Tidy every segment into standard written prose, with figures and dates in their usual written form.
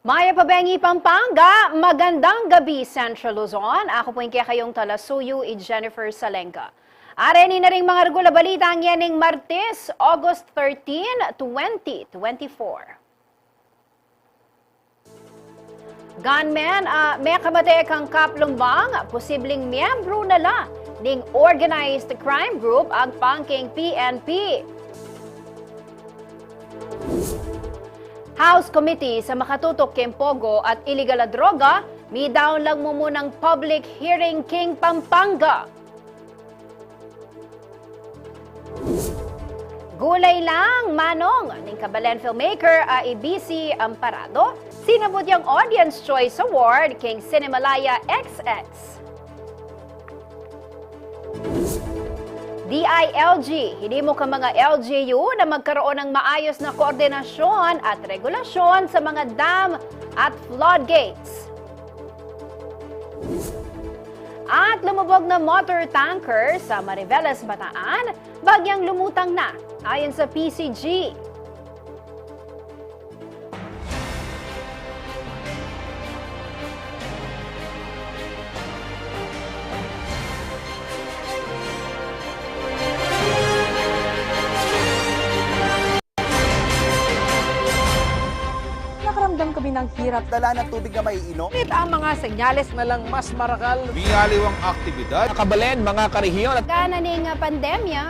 Maya Pabengi, Pampanga, magandang gabi Central Luzon. Ako po yung kayong talasuyo, Jennifer Salenga. Areni na rin mga regula balita ang yaning Martes, August 13, 2024. Gunmen, may kamatay kang Kaplumbang, posibleng miyembro nala ng organized crime group ang pangking PNP. House Committee sa makatutok kay Pogo at illegal na droga, may down lang mo munang public hearing king Pampanga. Gulay lang, manong, ning kabalen filmmaker a ibisi ang parado, sinabot yung Audience Choice Award king Cinemalaya XX. DILG, hindi mo ka mga LGU na magkaroon ng maayos na koordinasyon at regulasyon sa mga dam at floodgates. At lumubog na motor tanker sa Mariveles, Bataan, bagyang lumutang na ayon sa PCG. Nakaramdam kami ng hirap. Dala ng tubig na maiinom. Ngunit ang mga senyales na lang mas marakal. Miyaliwang aktibidad. Nakabalen, mga karehiyon at Gana ning pandemya.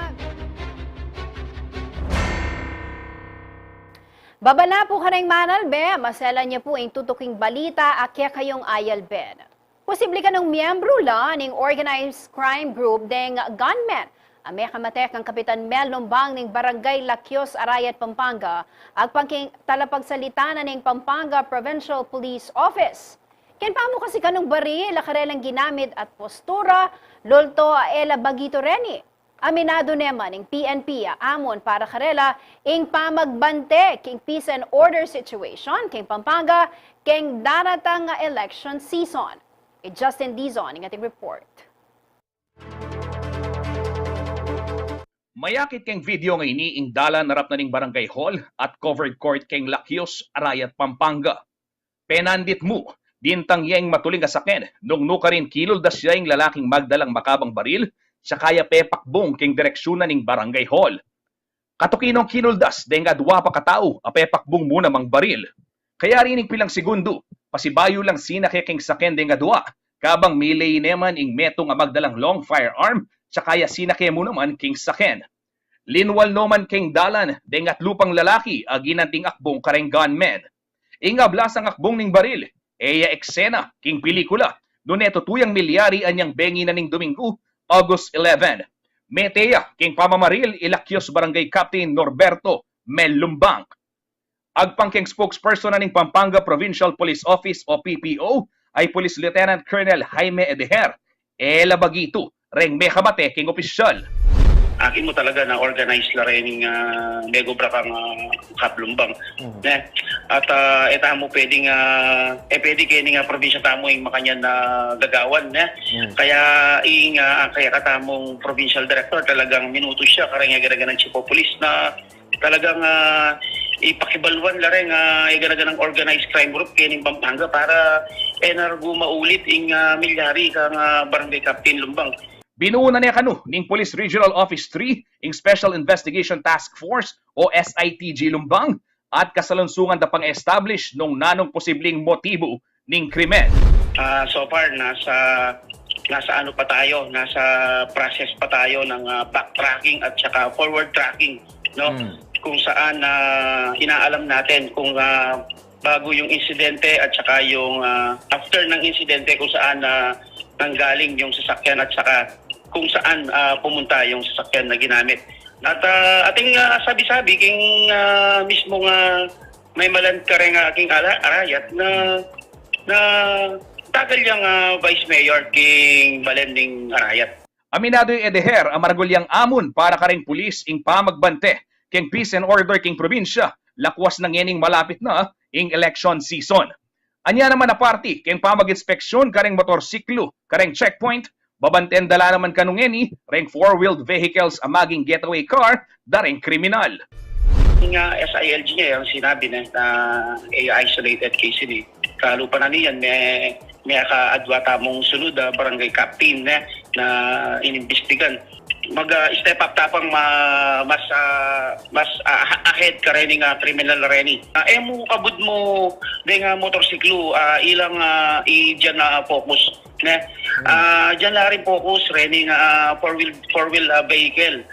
Baba na po ka ng manalbe, masela niya po ang tutuking balita akya kayong ayalben. Posible ka ng miyembro la ng organized crime group deng gunmen. May kamatek ang Kapitan Mel Lumbang ng Barangay Lakyos, Arayat, Pampanga, at pangking talapagsalita na ng Pampanga Provincial Police Office. Kinpamo kasi kanong baril, lakarelang ginamit at postura, lulto ela bagito reni. Aminado naman ng PNP amon para karela ing pamagbante king peace and order situation king Pampanga king daratang election season. Justin Dizon ng ating report. Mayakit keng video nga ini ing dalan narap na ning barangay hall at covered court keng Lakyos, Arayat, Pampanga. Penandit mo, dintang yang matuling asaken, nung nukarin kiluldas siya ing lalaking magdalang makabang baril, siya kaya pepakbong keng direksyonan ning barangay hall. Katukinong kinuldas, denga dua pa katao, apepakbong muna mang baril. Kaya rinig pilang segundo, pasibayo lang sinake keng saken denga dua, kabang milay neman ing metong nga magdalang long firearm, siya kaya sinake mo naman king saken. Linwal noman king dalan, dengat lupang lalaki, aginanting akbong kareng gunmen. Ingablas ang akbong ning baril, eya eksena, king pelikula, doneto tuyang milyari anyang bengi na ning Domingo, August 11. Meteya, king pamamaril, Ilakyos Barangay Captain Norberto Mel Lumbang. Agpang king spokesperson na ning Pampanga Provincial Police Office o PPO, ay Police Lieutenant Colonel Jaime Edeher, Bagito, reng may kamate king opisyal. Akin mo talaga na organized la rin Nego Brakang Kaplumbang. At eta mo pwedeng pwede kayo nga probinsya tamo yung makanyan na gagawan. Kaya kaya katamong provincial director talagang minuto siya karang agaraga ng chief of police na talagang ipakibalwan la rin agaraga ng organized crime group kayo ng Pampanga para enargo maulit ing milyari kang barangay Captain Lumbang. Binuuna niya kanu ning Police Regional Office 3 ing Special Investigation Task Force o SITG Lumbang at kasalunsungan da pang-establish nung nanong posibleng motibo ning krimen. So far nasa ano pa tayo, nasa process pa tayo ng backtracking at saka forward tracking, no? Kung saan inaalam natin kung bago yung insidente at saka yung after ng insidente kung saan nanggaling yung sasakyan at saka kung saan pumunta yung sasakyan na ginamit. At ating sabi-sabi king mismo may malan ka rin aking arayat na tagal yung Vice Mayor king Balending Arayat. Aminado yung Edeher ang maragulyang amon para karing pulis ing pamagbante king peace and order king probinsya lakwas ng yening malapit na ing election season. Anya naman na party king pamag-inspeksyon karing motorsiklo karing checkpoint babanten dala naman kanungeni ring four-wheeled vehicles amaging getaway car daring kriminal. Yung SILG niya, yung sinabi na isolated case ni. Kalo pa na niyan, may kaadwata mong sunod, barangay captain na inimbestigan. Mag-step up tapang mas ahead ka rin ng criminal rin. Mo kabud mo ng motorsiklo, ilang dyan na focus. Dyan na rin focus rin ng four-wheel vehicle.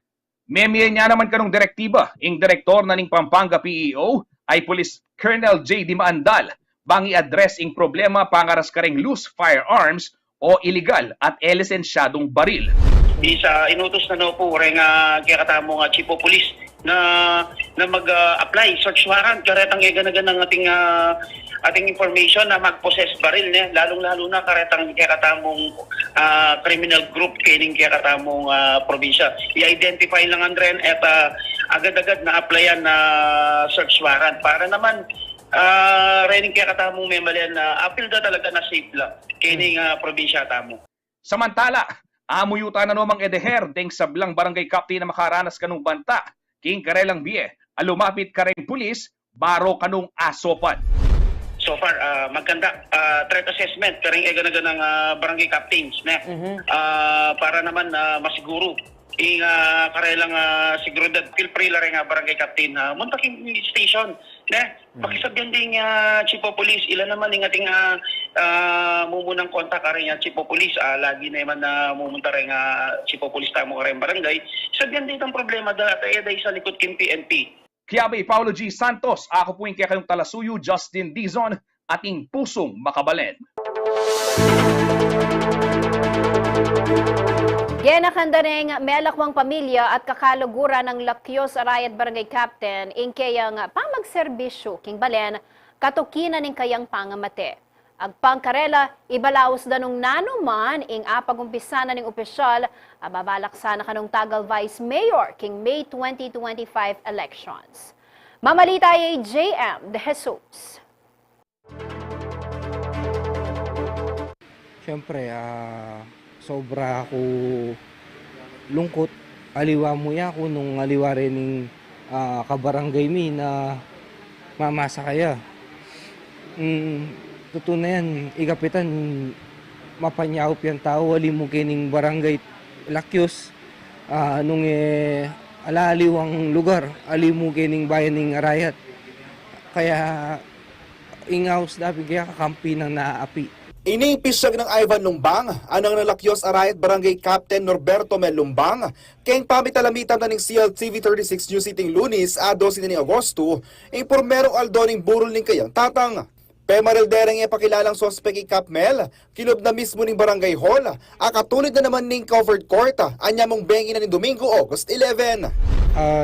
Memye niya naman kanong direktiba, ing direktor na ning Pampanga PEO ay Police Colonel J. Dimaandal, bang i-address ing problema pangaras karing loose firearms o illegal at lisensyadong baril. Isa inutos na po rin kaya katamo nga chief of police na mag-apply search warrant karetang iganagan ng ating information na mag-possess baril niya lalong-lalo na karetang kaya katamong criminal group kining kaya katamong probinsya. I-identify lang Andren at agad-agad na applyan na search warrant para naman rening kaya katamong memalian na appeal da talaga na safe lang kining probinsya tamo. Samantala, amuyuta na nomang Edeher deng sablang barangay captain na makaranas kanong banta, king karelang biye, alumapit kareng pulis, baro kanong asopan. So far, maganda threat assessment karing eganagan ng barangay captains para naman masiguro ing karelang seguridad feel free la rin barangay captain muntaking station pakisabyan ding chief of police ilan naman ing ating mumunang kontak rin chief of police lagi na naman mumunta rin chief of police tamo rin barangay sabyan din ang problema dahil sa likod king PNP. Kiabay Paulo G. Santos, ako po yung kaya kayong talasuyo, Justin Dizon, ating pusong makabalen. Genakanda ng melakwang pamilya at kakaluguran ng Lakyos Arayat Barangay Captain ing kayang pamagserbisyo king balen katukinan ning kayang pangamate. Agpangkarela, ibalaos danong nanuman ing apagumpisa na ning opisyal babalaksa na kanong Tagal Vice Mayor king May 2025 elections. Mamalita ay JM De Jesus. Siyempre, sobra ako lungkot. Aliwa mo ya ako nung aliwa rin ng kabarangay mi na mamasa kaya. Totoo na yan, ikapitan, mapanyaup yan tao, wali mo kining barangay Lakyos, nung alaliwang lugar, ali mo kining bayan ng Arayat. Kaya, ingaws dapat kaya kakampi ng naapi. Iniimpisag ng Ivan Lumbang, anang nalakyos Arayat Barangay Captain Norberto Mel Lumbang, keng pamitalamitan na ng CLTV 36 News Sitting Lunis, 12 ni Agosto, impormerong aldoning burol ng kayang tatang. Pemaril dereng pakilalang sospek Capmel, kilob na mismo ng Barangay Hall, akatulid na naman ng covered court, anya mong bengi na ni Domingo, August 11.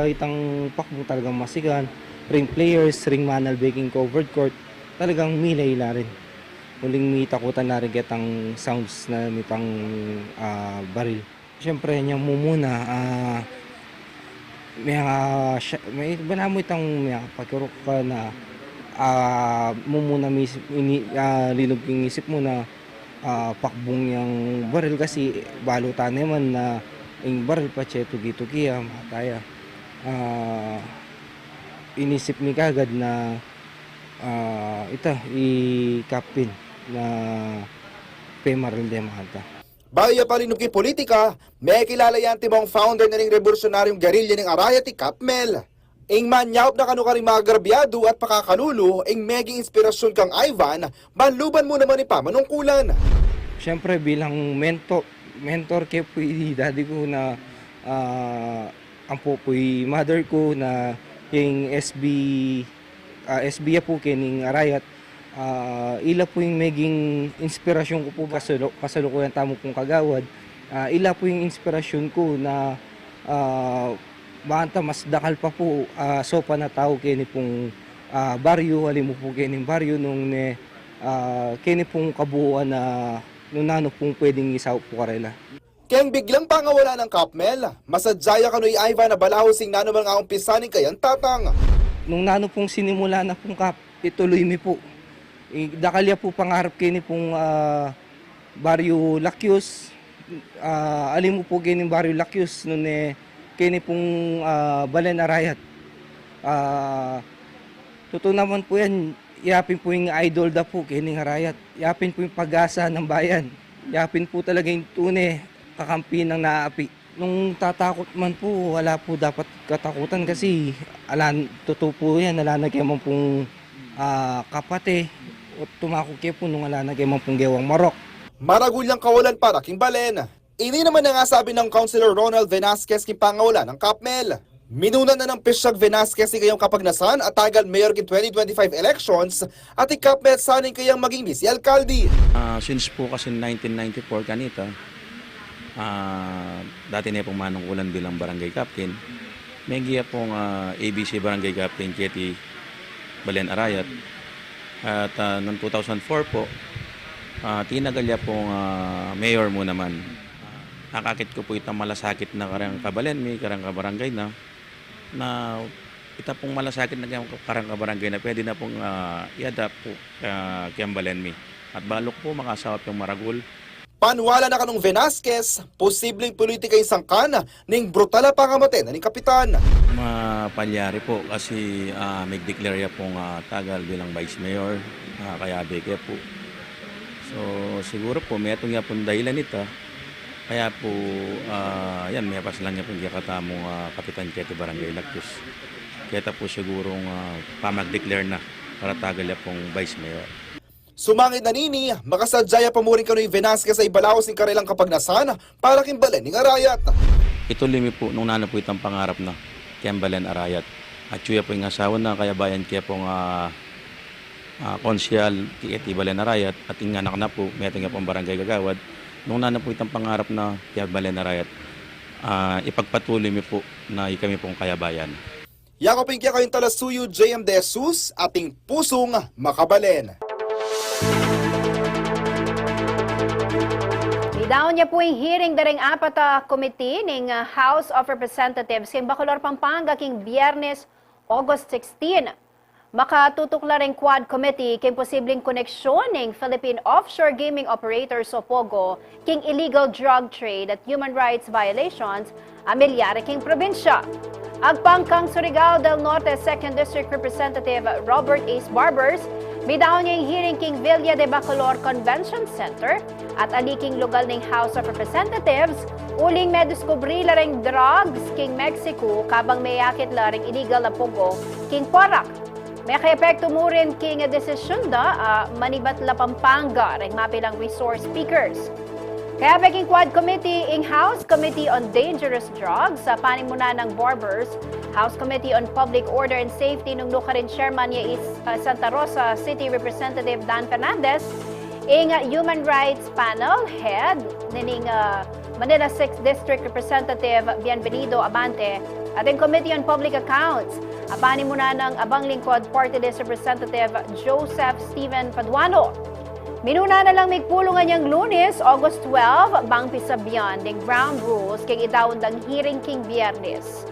Itang pakbo talagang masigan, ring players, ring manal baking covered court, talagang milay la rin. Muling may takutan na rin getang sounds na mitang baril. Siyempre, niyang mumuna, may banamo itang pagkurok ka na mumuna linog yung isip mo na pakbong yung baril kasi balutan naman na yung baril pa siya tugi-tugi mataya. Inisip ni kagad na i-captain na pemaril de mahanta. Baya pa rin politika, may kilala yan timong founder na ng revolusyonaryong gerilya ng Arayat Capmel. Ing manyaup na kanu karing mga grabyado at pakakanulo, ing meging inspirasyon kang Ivan, banluban mo naman ni pamanungkulan. Siyempre bilang mentor kay puy daddy ko na ang puy mother ko na yung SB po kining Arayat, ila po yung meging inspirasyon ko po kasalukuyan tamo pong kagawad. Ila po yung inspirasyon ko na banta mas dakal pa po sopa na tao kini pong baryo, alimo po kining baryo nung kini pong kabuuan na nung nano pong pwedeng isaw po karela. Kaya biglang pangawala ng Kapmel, masadyaya kanoy Ivan na balahosing nanuman nga umpisanin kayang tatang. Nung nano pong sinimula na pong kap, ituloy mi po. Dakalya po pangarap kini pong Barrio Lakyos. Alim mo po kini Barrio Lakyos nun kini pong Balen Arayat. Totoo naman po yan, yapin po yung idol da po kini Arayat. Yapin po yung pag-asa ng bayan. Yapin po talaga yung tunay kakampi ng naapi. Nung tatakot man po, wala po dapat katakutan kasi totoo po yan, nalanagay man pong kapate o tumakot kayo po nung nalanagay man pong gewang marok. Maragulyang kawalan para king Balen. Ini naman na nga sabi ng Councilor Ronald Velasquez king pangawalan ng Kapmel. Minunan na ng Pisyag Velasquez ni kayong kapagnasan at tagal mayor kin 2025 elections at ikapmel sanin kayang maging si Alcalde. Since po kasi 1994 kanita, dati na pong manungkulan bilang barangay captain, may giya pong ABC barangay captain Ketty Balen Arayat. At noong 2004 po, tinagalya pong mayor mo naman. Nakakit ko po itang malasakit na karang kabalen, may karang kabarangay na ita pong malasakit na karang kabarangay na pwede na pong i-adapt po kayang balen mi. At balok po makasawap yung maragul. Panwala na kanong Velasquez, posibleng politika yung sangkan ning brutal na pangamate na ning kapitan. Mapalyari po kasi may declare pong tagal bilang vice mayor, kaya beke po. So siguro po may atong yapon dahilan nito. Kaya po, yan, may pas lang niya po katamong Kapitan Ketty Barangay Lakyos. Kaya po sigurong pamag-declare na para tagal niya pong vice mayor. Sumangit na nini, makasadyaya pa mo rin kanoy Velasquez sa ibalaos ng karilang kapagnasan para kimbalen ning Arayat. Ituloy mi po nung nana po itang pangarap na Balen Arayat. At siya po yung asawa na kaya bayan kaya pong konsyal Ketty Balen Arayat at yung anak na po, may ating pong barangay Gagawad. Nung nana po itang pangarap na Balen Arayat, ipagpatuloy mi po na kami pong kayabayan. Yakopin kaya kayong talasuyo JM De Jesus, ating pusong makabalen. Bidaon niya po yung hearing daring apat committee ng House of Representatives king Bacolor, Pampanga king Biyernes, August 16. Makatutukla ring Quad Committee king posibleng koneksyon ng Philippine Offshore Gaming Operators o POGO king illegal drug trade at human rights violations amilyari king probinsya. Agpangkang Surigao del Norte 2nd District Representative Robert Ace Barbers, bidaon niya yung hearing king Villa de Bacolor Convention Center at aliking lugal ng House of Representatives uling may diskubri laring drugs king Mexico kabang may yakit laring illegal na POGO king Porac. May ka-epekto mo rin king desisyon manibat la Pampanga ring mapilang resource speakers. Kaya peking Quad Committee ing House Committee on Dangerous Drugs sa panimuna ng Barbers, House Committee on Public Order and Safety nung rin chairman niya is Santa Rosa City Representative Dan Fernandez, ing Human Rights Panel Head nining Manila 6th District Representative Bienvenido Abante at ang Committee on Public Accounts. Apani muna ng Abang Lingkod Party List Representative Joseph Steven Paduano. Minuna na lang migpulungan niyang Lunes, August 12, bang pisabian ng ground rules kay idawon ng hearing king Biyernes.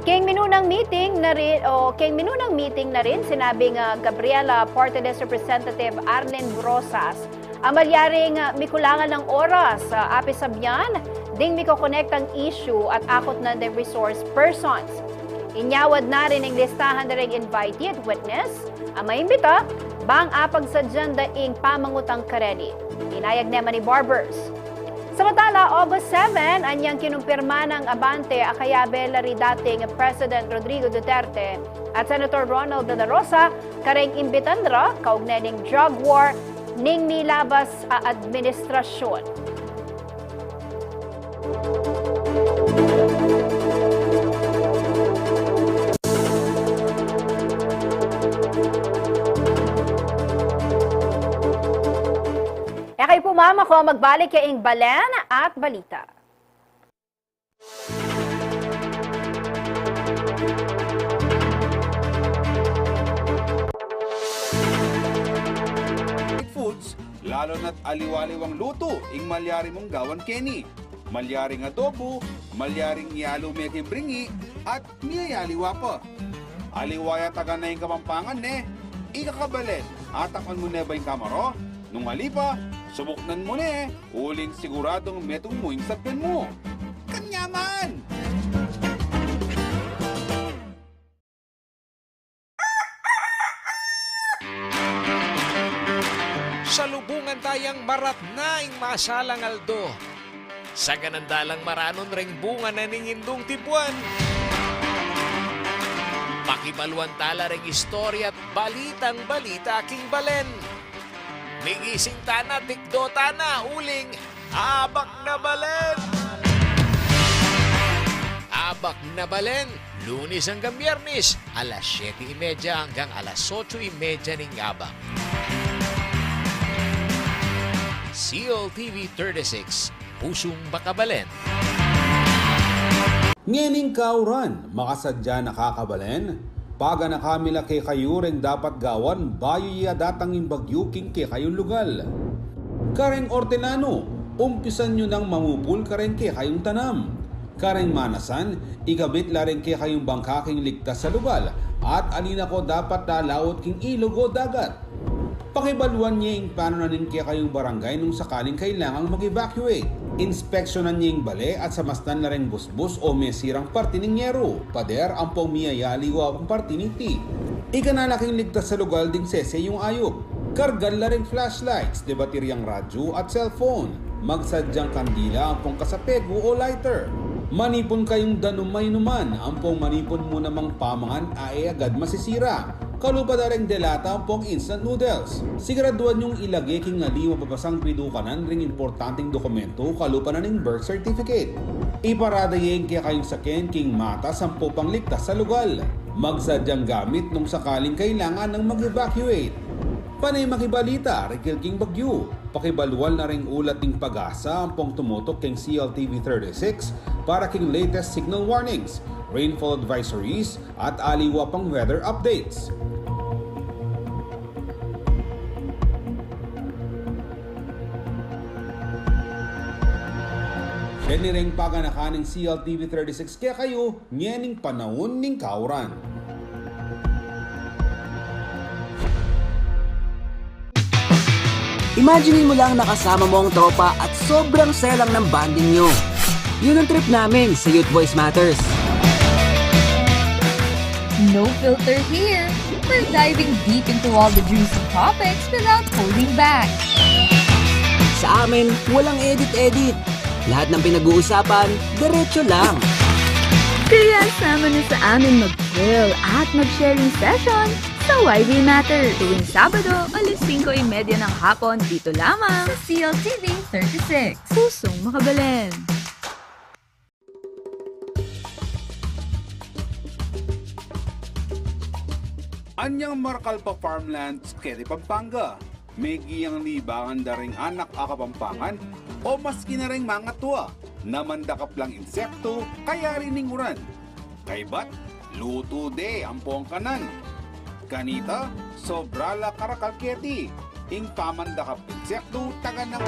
King minunang meeting na rin sinabing Gabriela Party List Representative Arlen Brosas amalyaring mikulangan ng oras sa apisabian ding mikokonect ang issue at akot na the resource persons. Inyawad na rin ang listahan na rin invited witness ang maimbita bang apag sa agenda ing pamangutang kareli. Inayag naman ni Barbers. Samantala, August 7, anyang kinumpirma ng Abante Akayabe lari dating President Rodrigo Duterte at Senator Ronald De La Rosa kareng imbitandra kaugnay ning drug war ning nilabas administrasyon. Kaya po mama ko magbalik kaing Balen at balita. Foods, lalo na't aliwaliwang luto, ing malyari mong gawan Kenny. malyaring adobo, malyaring yalo meking bringi, at miyayaliwa pa. Aliwaya taga na yung Kapampangan ikakabalen, atakon mo na ba yung kamaro? Nung halipa, subuknan mo uling siguradong metong mo yung sapin mo. Kanyaman! Salubungan tayang marat na ing masalang aldo. Sa ganandalang maranon ring bunga na ningindong tibuan. Pakibaluan tala ring istorya at balitang balita aking balen. Migising tana, tikdo tana, uling, abak na balen! Abak na balen, Lunes hanggang Biyernes, alas 7:30 hanggang alas 8:30 ning abak. CLTV 36, Pusong Bakabalen. Ngening kauran, makasadya nakakabalen. Paga na kamila kay kayo rin dapat gawan, bayo iya datangin bagyuking kay kayong lugal. Kareng ordenano, umpisan nyo nang mamupul karen kay kayong tanam. Kareng manasan, igabit la rin kay kayong bangkaking ligtas sa lugal. At alina ko dapat dalawot king ilog o dagat. Pakibaluan niya yung paano na rin kaya kayong barangay nung sakaling kailangang mag-evacuate. Inspeksyonan niya yung bale at samastan na rin busbus o may sirang parte ng yero. Pader ang pong miyayali o ang parte ni T. Ikanalaking ligtas sa lugar ding sese yung ayop. Kargal na rin flashlights, debateryang radyo at cellphone. Magsadyang kandila ang pong kasapego o lighter. Manipon kayong danumay numan, ang pong manipon mo namang pamangan ay agad masisira. Kalupa na rin delata ang pong instant noodles. Siguraduhan yung ilagay king ngali mapapasang pidukanan ring importanteng dokumento kalupa na ning birth certificate. Iparada yung kaya kayong sakin king mata sampo pang ligtas sa lugal. Magsadyang gamit nung sakaling kailangan ng mag-evacuate. Panay makibalita, Rigel King Bagyo. Pakibalual na ring ulat ng pag-asa ang pong tumutok king CLTV 36 para king latest signal warnings, rainfall advisories at aliwa pang weather updates. Kaniring paganakaning CLTV 36 kaya kayo nyening panahon ning kauran. Imagine mo lang nakasama mo ang tropa at sobrang saya lang ng bonding nyo. Yun ang trip namin sa Youth Voice Matters. No filter here. We're diving deep into all the juicy topics without holding back. Sa amin, walang edit-edit. Lahat ng pinag-uusapan, diretso lang. Kaya sama na sa amin mag-chill at mag-sharing session sa YV Matter tuwing Sabado, alas 5:30 ng hapon dito lamang sa CLTV 36. Pusong Makabalen. Anyang Markalpa Farmlands, Kedi Pampanga. May giyang libangan daring anak a Kapampangan o maski na ring mga tuwa na mandakap lang insekto kaya rininguran. Kay bat, luto de ang pong kanan. Kanita, sobrala karakalketi. Ing pamandakap insekto taga ng...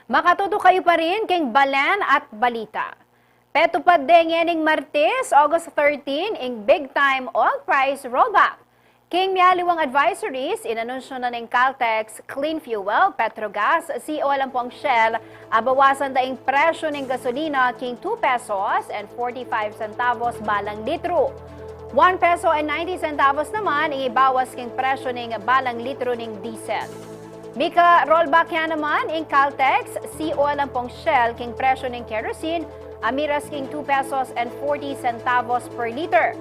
Makatuto kayo pa rin king Balan at Balita. Petupad din yaning Martes, August 13, ing big time oil price rollback. King mialiwang advisories, inanunsyo na ng Caltex, Clean Fuel, Petrogas, CO Lampong Shell, abawasan daing presyo ng gasolina king 2 pesos and 45 centavos balang litro. 1 peso and 90 centavos naman ibawas king presyo ng balang litro ng diesel. Mika rollback yan naman in Caltex, CO Lampong Shell king presyo ng kerosene, amiras king 2 pesos and 40 centavos per liter.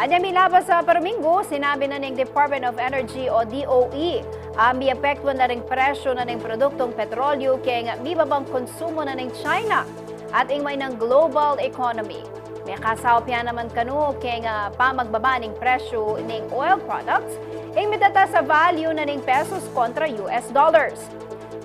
Anya milabas sa Paramingo, sinabi na ng Department of Energy o DOE, May epekto na ring presyo na ng produktong petrolyo kay mibabang konsumo na ng China at ingmay ng global economy. May kasawpya naman kanu kay pamagbaba ng presyo ng oil products ing mitata sa value na ng pesos kontra US dollars.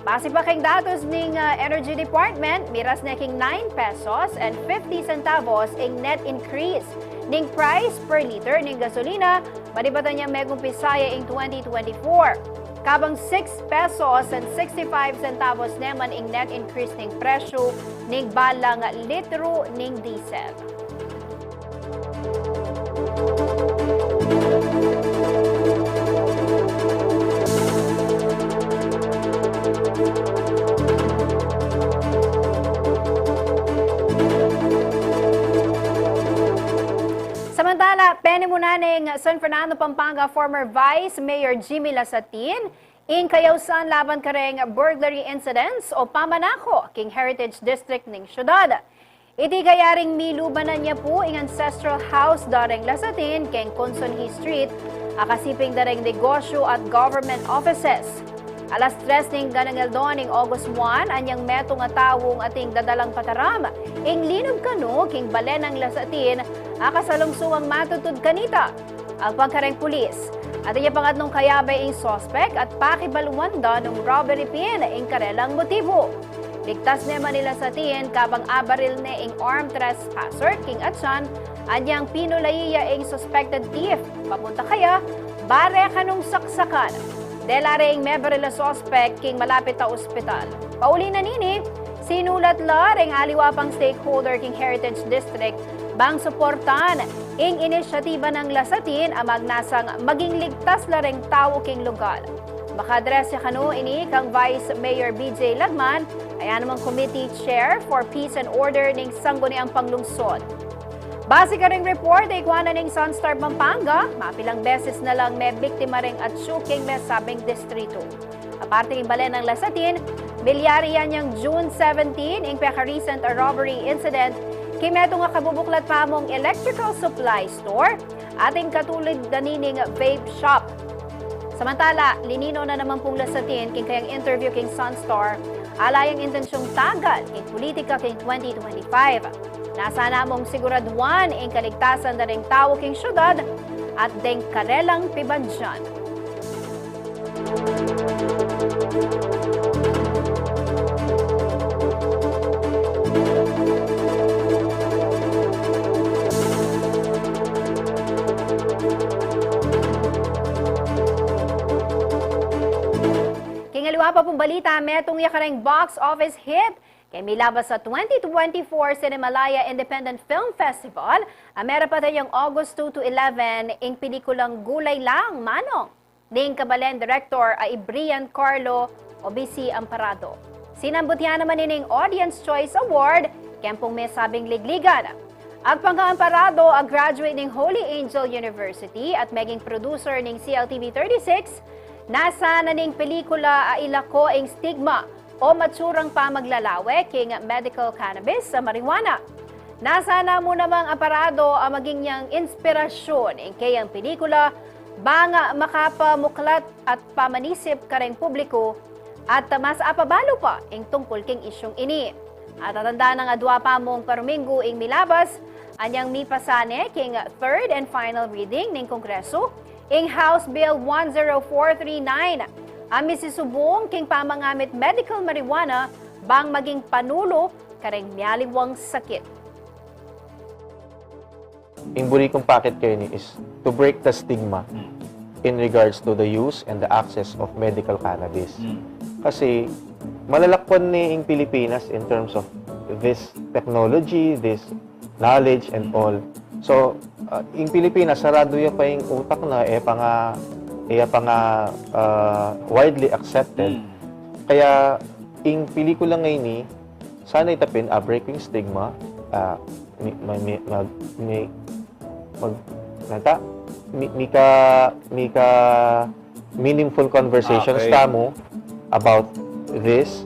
Base pa kay datos ng Energy Department, miras na king 9 pesos and 50 centavos ing net increase ng price per liter ng gasolina, malibatan niya megong Pisaya ing 2024. Kabang 6 pesos and 65 centavos naman ing net increase ng presyo ng balang litro ng diesel. Samantala, penimuna ng San Fernando, Pampanga former Vice Mayor Jimmy Lasatin in kayawsan laban kareng burglary incidents o pamanako king Heritage District ng syudad. Iti kayaring milubanan niya po ing ancestral house dareng Lasatin keng Consonhi Street, akasiping dareng negosyo at government offices. Alas 3 ning ganangeldon ing August 1, anyang meto nga tawong ating dadalang pataram, ing linog kanu king balen ng Lasatin, akasalungsuang matutud kanita. Ang pagkareng pulis, at iya pangatnong kayabay ing suspect at pakibaluanda ng robbery pin ing karelang motibo. Ligtas naman nila sa tiyan kabang abaril na ing armed trespasser king atsan, anyang pinulaiya ing suspected thief. Papunta kaya, bare kanong saksakan. Delare ing mebarila suspect king malapit ta ospital. Pauli na nini, sinulat la ring aliwapang stakeholder king Heritage District bang suportan ing inisyatiba ng Lasatin amag nasang maging ligtas la ring tao king lugar. Makadres siya kanu ini kang Vice Mayor BJ Lagman, ayan namang Committee Chair for Peace and Order ning Sangguniang Panglungsod. Base ka ring report ay kuhanan ng Sunstar Pampanga, mapilang beses na lang may biktima ring at syuking may sabing distrito. Aparte ng balen ng Lasatin, bilyari yan yung June 17 ing peka-recent robbery incident kimeto nga kabubuklat pa mong electrical supply store ating katulad ganining vape shop. Samantala, linino na naman pong Lasatin king kayang interview king Sunstar alayang intensyong tagal king politika king 2025. Nasa namong siguraduan ang kaligtasan na ring tao king syudad at deng karelang pibansyan. Kingaliwa pa pong balita, metong yakareng box office hit kay milabas sa 2024 Cinemalaya Independent Film Festival, amera pa tayong August 2 to 11 ing pelikulang Gulay Lang Manong ning kabalen director ay Brian Carlo Obisi Amparado. Sinambutyan naman nining Audience Choice Award kempong may sabing ligligan. Ang pangka-Amparado a graduate ng Holy Angel University at maging producer ng CLTV 36, nasa na ning pelikula ay ilako ing stigma o matsurang pamaglalawe king medical cannabis sa marijuana. Nasa na mo namang Amparado ang maging niyang inspirasyon ing kayang pelikula banga makapamuklat at pamanisip kareng publiko at mas apabalo pa ing tungkol king isyong ini. At tatanda ng adwa pa mong Paruminggo ing milabas, anyang mipasane king third and final reading ning Kongreso ing House Bill 10439. Ang misisubong king pamangamit medical marijuana bang maging panulo kareng miyaliwang sakit. Ang buri kong packet kayo ni is to break the stigma in regards to the use and the access of medical cannabis. Kasi malalakpan ni ang Pilipinas in terms of this technology, this knowledge and all. So, in Pilipinas, sarado yung pa yung utak na widely accepted. Kaya, in pelikula ngayon ni, sana itapin a breaking stigma, meaningful conversations tamo about this.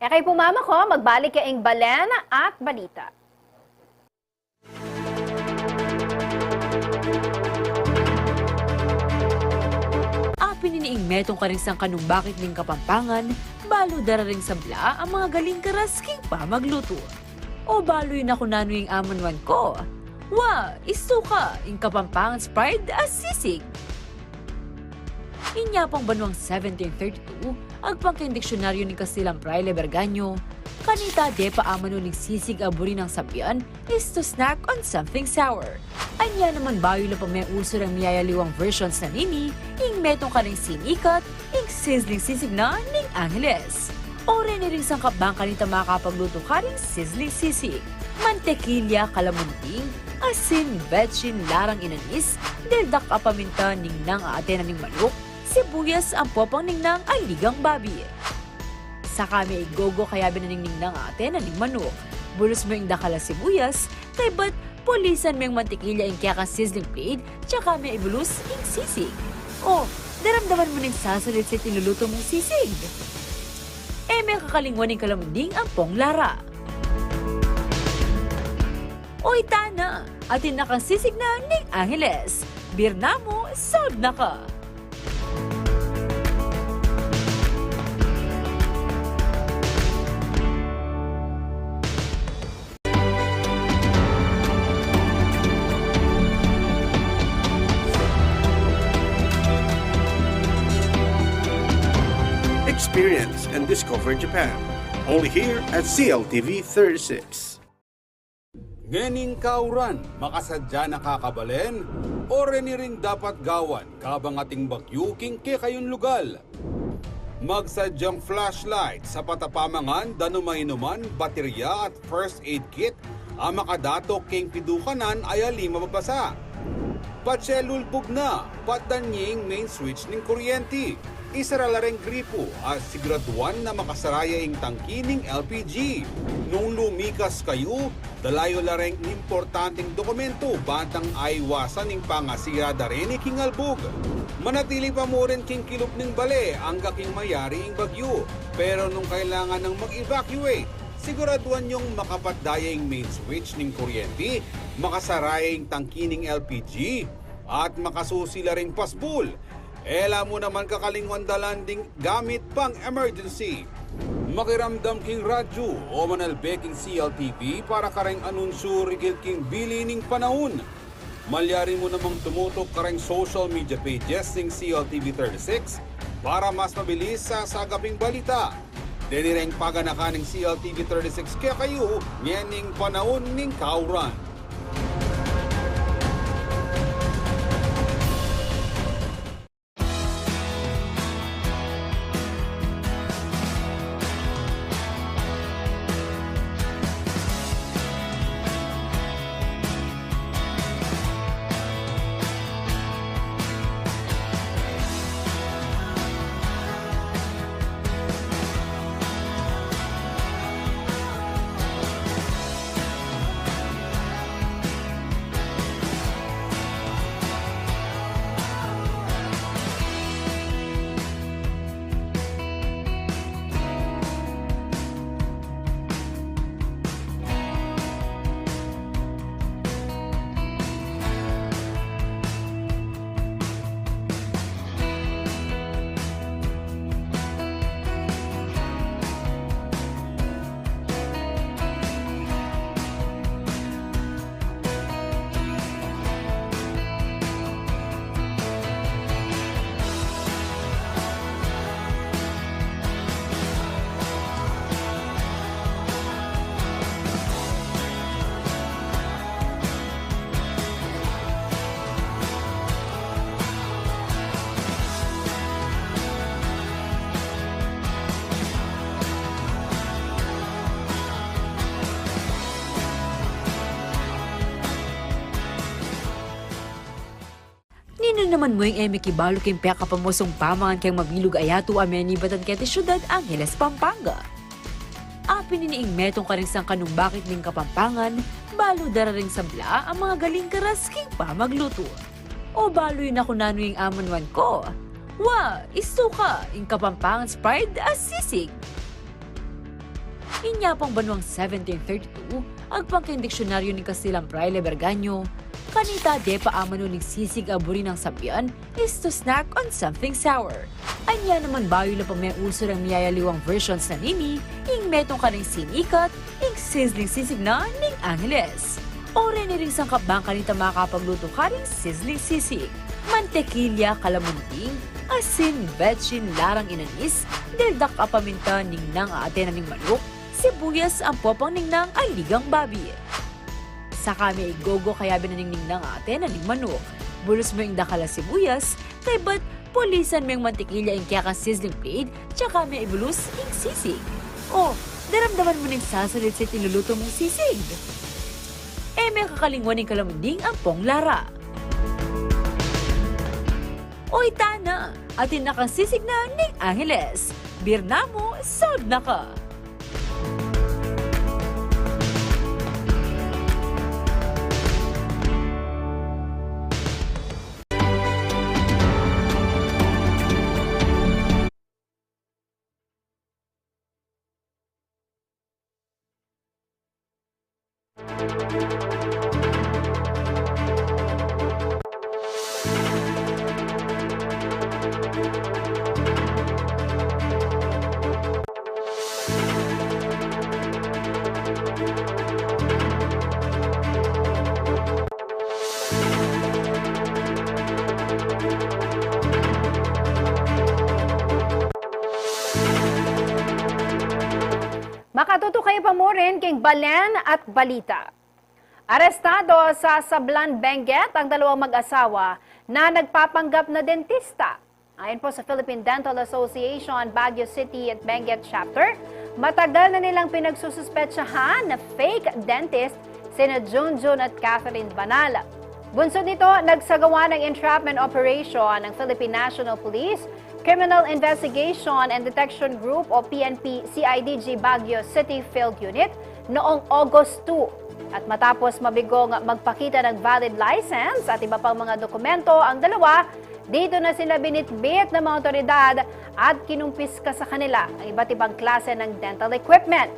Kay pumama ko, magbalik kaing Balen at balita. Pininiing metong karinsang kanumbakit ning Kapampangan, balo dararing sabla ang mga galing karasking pa magluto. O baloy na kunano yung amanwan ko. Wa, isuka, ing Kapampangan's pride as sisig. Inya pang banwang 1732, agpangking diksyonaryo ni Kasilang Fraile Berganyo, kanita de paamano ning sisig aburi ng sapyan is to snack on something sour. Anya naman bayo na pa may uso ng miyayaliwang versions na nini, ing metong karing sinikat, ing sizzling sisig na ning Angeles. O rin ring sangkap bang kanita makapagluto karing sizzling sisig. Mantekilya, kalamunting, asin, betchin, larang inanis, deldak apaminta ning nang aatenan ning manok, sibuyas ang popang ning nang aligang babi. Sa kami igogo kaya binaningning nang aatenan ning manok. Bulos mo yung dakala sibuyas, kay ba't pulisan mo yung mantikilya yung kaya kang sizzling plate, tsaka may ibulus yung sisig. O, daramdaman mo ning sasalit sa tinuluto mong sisig. May kakalingwan ng kalamunding ang pong lara. O itana, atin na kang sisig na ning Angeles. Birna mo, sod na ka. Experience and discover Japan. Only here at CLTV 36. Ngening kauran, makasadya nakakabalen, o reniring dapat gawan, kabang ating bagyuking ke kayon lugal. Magsadyang flashlight sa patapamangan, danumainuman, baterya at first aid kit, ang makadato king pidukanan ay alima mabasa. Patselulbog na, patanying main switch ng kuryente. Isaralareng gripo at siguraduan na makasaraya ing tangkining LPG. Nung lumikas kayo, dalayo lareng importanteng dokumento bantang aywasan ning pangasira dareni king albog. Manatili pa mo rin king kilop ning bale ang gaking mayari ing bagyo. Pero nung kailangan ng mag-evacuate, siguraduan yung makapatdaya ing main switch ning kuryente, makasaraya ing tangkining LPG, at makasusi ring pasbul. Ela mo naman kakalingwan dalanding gamit pang emergency. Makiramdam king radyo o manalbeking CLTV para kareng anunsyo rigil king bili ning panahon. Malyari mo namang tumutok kareng social media pages ning CLTV 36 para mas mabilis sa sagaping balita. Denireng paganakan ng CLTV 36 kaya kayo nyening panahon ning kauran. Nino naman mo yung kibalo king peka pamusong pamangan kayong mabilog ayato ameni batan kete syudad Angeles, Pampanga. Pininiing metong karinsang kanumbakit ning Kapampangan, balo dararing sabla ang mga galing karasking pa magluto. O baloy na kunano yung amanwan ko. Wa, isuka, ing Kapampangan's pride as sisig. Inya pang banwang 1732, agpangkin diksyonaryo ni Kasilang Braille Berganyo, kanita depa amano ning sisig aburi ng sabyan is to snack on something sour. Anya naman bayo na pa may uso ng miyayaliwang versions na nini, ing metong kaning sinikat, ing sizzling sisig na ning Angeles. Ore ni ring sangkap bang kanita makakapagluto ka ring sizzling sisig. Mantekilya, kalamunting, asin, betchin, larang inanis, deldak apaminta ning nang aate na ning manok, sibuyas ang popang ning nang aligang babi. Sa kami igogo kaya binaningning ng ate na ning manok. Bulos mo yung dakala sibuyas, kay ba't pulisan mo yung mantikilya yung kaya kang sizzling plate, tsaka may ibulus yung sisig. O, daramdaman mo ning sasalit sa tinuluto mong sisig. May kakalingwan ng kalamunding ang pong lara. Oy, tana! Atin na kang sisig na ning Angeles. Birna mo, sold na ka! Makatutukay pa mo rin king Balen at Balita. Arestado sa Sablan, Benguet ang dalawang mag-asawa na nagpapanggap na dentista. Ayon po sa Philippine Dental Association, Baguio City at Benguet Chapter, matagal na nilang pinagsususpetsahan na fake dentist sina Junjun at Catherine Banala. Bunsod nito, nagsagawa ng entrapment operation ng Philippine National Police, Criminal Investigation and Detection Group o PNP CIDG Baguio City Field Unit noong August 2. At matapos mabigong magpakita ng valid license at iba pang mga dokumento ang dalawa, dito na sila binitbit ng mga otoridad at kinumpiska sa kanila ang iba't ibang klase ng dental equipment.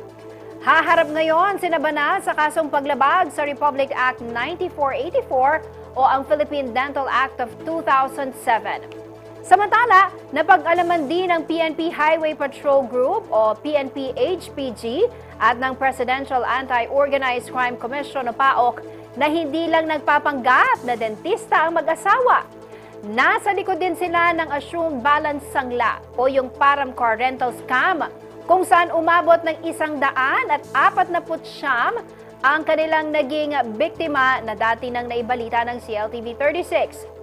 Haharap ngayon si Bana sa kasong paglabag sa Republic Act 9484 o ang Philippine Dental Act of 2007. Samantala, napag-alaman din ng PNP Highway Patrol Group o PNP HPG at ng Presidential Anti-Organized Crime Commission o PAOK na hindi lang nagpapanggap na dentista ang mag-asawa. Nasa likod din sila ng assumed balance sangla o yung Paramcar rental scam kung saan umabot ng 149 ang kanilang naging biktima na dati nang naibalita ng CLTV 36.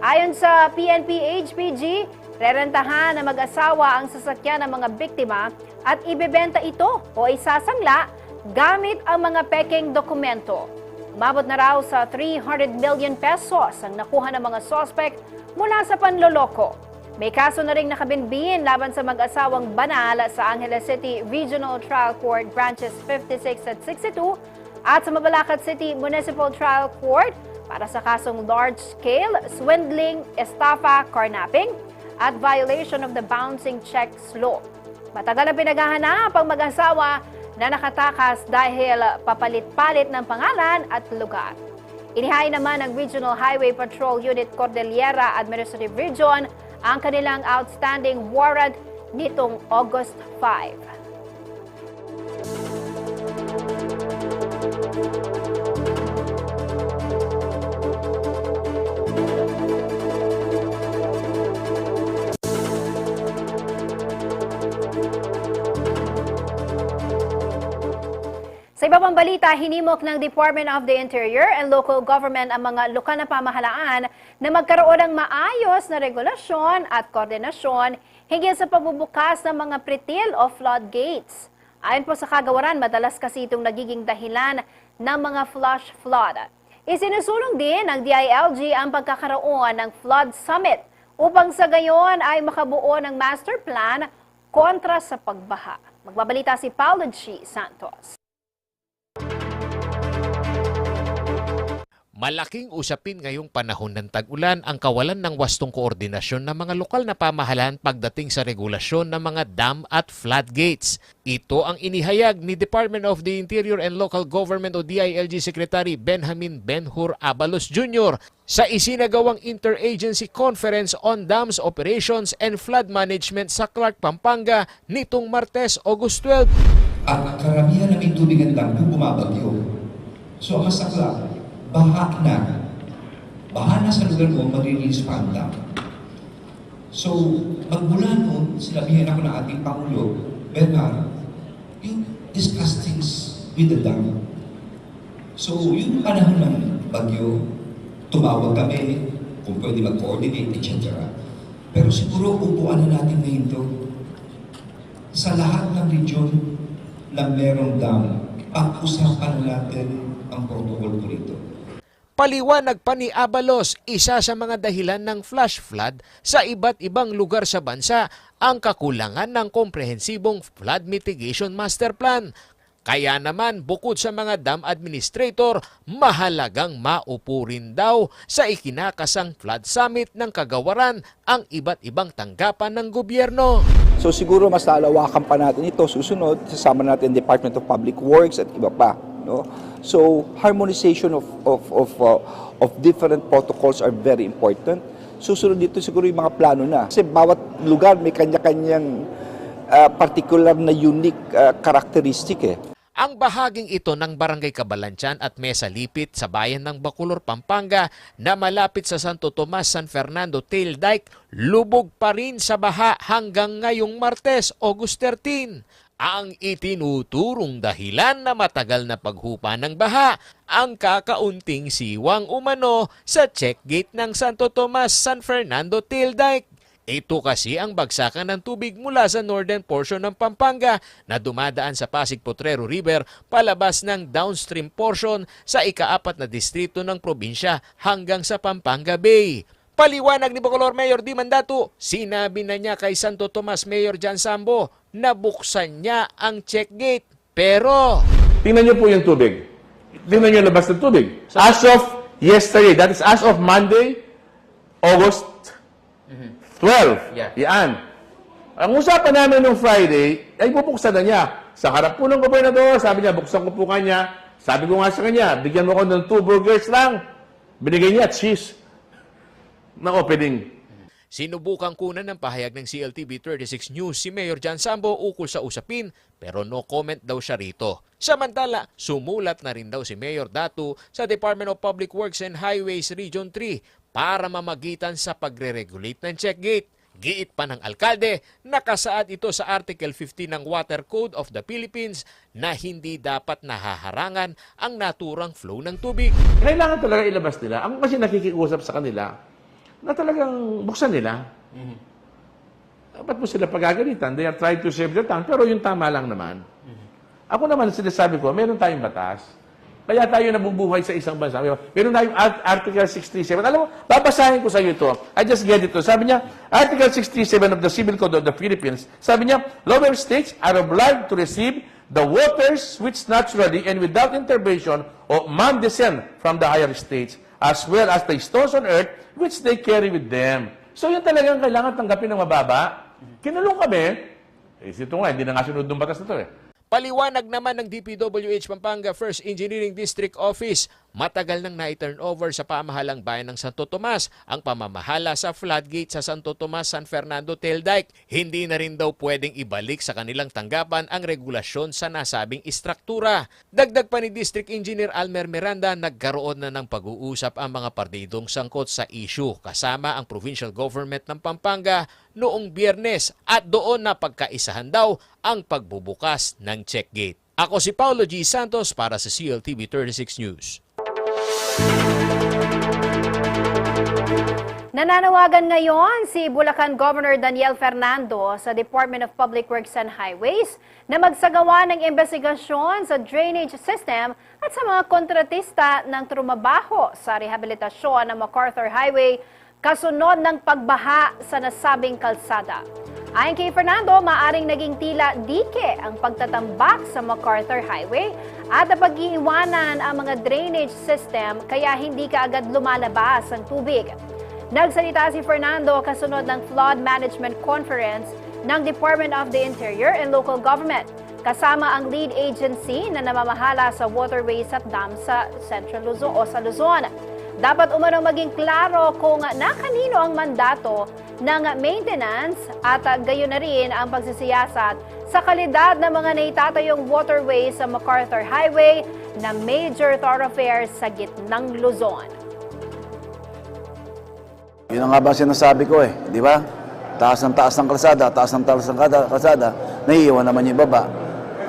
Ayon sa PNP HPG, rerentahan na mag-asawa ang sasakyan ng mga biktima at ibebenta ito o isasangla gamit ang mga peking dokumento. Umabot na raw sa 300 million pesos ang nakuha ng mga suspect mula sa panloloko. May kaso na ring nakabinbin laban sa mag-asawang Banal sa Angeles City Regional Trial Court Branches 56 at 62 at sa Mabalacat City Municipal Trial Court para sa kasong large-scale swindling, estafa, carnapping at violation of the bouncing checks law. Matagal na pinaghahanap ang mag-asawa na nakatakas dahil papalit-palit ng pangalan at lugar. Inihain naman ng Regional Highway Patrol Unit Cordillera Administrative Region ang kanilang outstanding warrant nitong August 5. Sa iba pang balita, hinimok ng Department of the Interior and Local Government ang mga lokal na pamahalaan na magkaroon ng maayos na regulasyon at koordinasyon hinggil sa pagbubukas ng mga pretil o floodgates. Ayon po sa kagawaran, madalas kasi itong nagiging dahilan ng mga flash flood. Isinusulong din ng DILG ang pagkakaroon ng Flood Summit upang sa gayon ay makabuo ng master plan kontra sa pagbaha. Magbabalita si Paulo G. Santos. Malaking usapin ngayong panahon ng tag-ulan ang kawalan ng wastong koordinasyon ng mga lokal na pamahalaan pagdating sa regulasyon ng mga dam at floodgates. Ito ang inihayag ni Department of the Interior and Local Government o DILG Secretary Benjamin Ben-Hur Abalos Jr. sa isinagawang Interagency Conference on Dams Operations and Flood Management sa Clark, Pampanga nitong Martes, August 12. At karamihan ng tubig ng dam kung bumabagyo. So ang masakla, baha na sa lugar mo, maririlis pa ang dam. So, magmula noon, sinabihan ako ng ating Pangulo, Bernard, you discuss things with the dam. So, yung panahon ng bagyo, tumawag kami, kung pwede mag-coordinate, etc. Pero siguro, upuan na natin ngayon ito. Sa lahat ng region na merong dam, pag-usapan natin ang protocol po rito. Paliwanag pa ni Abalos, isa sa mga dahilan ng flash flood sa iba't ibang lugar sa bansa ang kakulangan ng komprehensibong flood mitigation master plan. Kaya naman bukod sa mga dam administrator, mahalagang maupo rin daw sa ikinakasang flood summit ng kagawaran ang iba't ibang tanggapan ng gobyerno. So siguro mas lalawakan pa natin ito susunod, sasama natin Department of Public Works at iba pa. No? So harmonization of different protocols are very important. Susunod dito siguro yung mga plano na. Kasi bawat lugar may kanya-kanyang particular na unique characteristic eh. Ang bahaging ito ng Barangay Cabalantian at Mesa Lipit sa bayan ng Bacolor, Pampanga na malapit sa Santo Tomas, San Fernando, Tail Dike, lubog pa rin sa baha hanggang ngayong Martes, August 13. Ang itinuturong dahilan na matagal na paghupa ng baha ang kakaunting siwang umano sa check gate ng Santo Tomas, San Fernando, Tail Dike. Ito kasi ang bagsakan ng tubig mula sa northern portion ng Pampanga na dumadaan sa Pasig Potrero River palabas ng downstream portion sa ika-4 na distrito ng probinsya hanggang sa Pampanga Bay. Paliwanag ni Bacolor Mayor Di Mandato, sinabi na niya kay Santo Tomas Mayor Jan Sambo na buksan niya ang check gate. Pero Tingnan niyo po yung tubig. Tingnan niyo yung labas ng tubig. As of yesterday, that is as of Monday, August 12. Yan. Ang usapan namin nung Friday, ay bubuksan na niya. Sa harap po ng gobernador, sabi niya, buksan ko po kanya. Sabi ko nga sa kanya, bigyan mo ko ng 2 burgers lang. Binigay niya cheese na opening. sinubukan kunan ng pahayag ng CLTV 36 News si Mayor Jan Sambo ukol sa usapin pero no comment daw siya rito. Samantala, sumulat na rin daw si Mayor Datu sa Department of Public Works and Highways Region 3 para mamagitan sa pagre-regulate ng check gate. Giit pa ng alkalde, nakasaad ito sa Article 15 ng Water Code of the Philippines na hindi dapat nahaharangan ang naturang flow ng tubig. Kailangan talaga ilabas nila. Ako kasi nakikiusap sa kanila na talagang buksan nila. Dapat mo sila pagagalitan. They are trying to save their time, pero yung tama lang naman. Ako naman, sinasabi ko, meron tayong batas. Kaya tayo nabubuhay sa isang bansa. Meron tayong Article 637. Alam mo, babasahin ko sa iyo ito. I just get it. Sabi niya, Article 637 of the Civil Code of the Philippines, sabi niya, lower states are obliged to receive the waters which naturally and without intervention of man descend from the higher states, as well as the stones on earth which they carry with them. So yun talagang kailangan tanggapin ng mababa. Kinulong kami. Ito nga, hindi na nga sunod ng batas na ito eh. Paliwanag naman ng DPWH Pampanga 1st Engineering District Office, matagal nang na-turnover sa pamahalang bayan ng Santo Tomas ang pamamahala sa floodgate sa Santo Tomas, San Fernando, Tail Dike. Hindi na rin daw pwedeng ibalik sa kanilang tanggapan ang regulasyon sa nasabing istruktura. Dagdag pa ni District Engineer Almer Miranda, nagkaroon na ng pag-uusap ang mga partidong sangkot sa issue kasama ang provincial government ng Pampanga noong Biyernes at doon na pagkaisahan daw ang pagbubukas ng check gate. Ako si Paulo G. Santos para sa CLTV 36 News. Nananawagan ngayon si Bulacan Governor Daniel Fernando sa Department of Public Works and Highways na magsagawa ng investigasyon sa drainage system at sa mga kontratista ng trumabaho sa rehabilitasyon ng MacArthur Highway kasunod ng pagbaha sa nasabing kalsada. Ayon kay Fernando, maaring naging tila dike ang pagtatambak sa MacArthur Highway at napag-iiwanan ang mga drainage system kaya hindi kaagad lumalabas ang tubig. Nagsalita si Fernando kasunod ng Flood Management Conference ng Department of the Interior and Local Government, kasama ang lead agency na namamahala sa waterways at dams sa Central Luzon o sa Luzon. Dapat umano maging klaro kung na kanino ang mandato ng maintenance at gayon na rin ang pagsisiyasat sa kalidad ng mga naitatayong waterways sa MacArthur Highway na major thoroughfare sa gitnang Luzon. Yun ang nga ba sinasabi ko di ba? Taas ng kalsada, taas ng kalsada, naiiwan naman yung baba.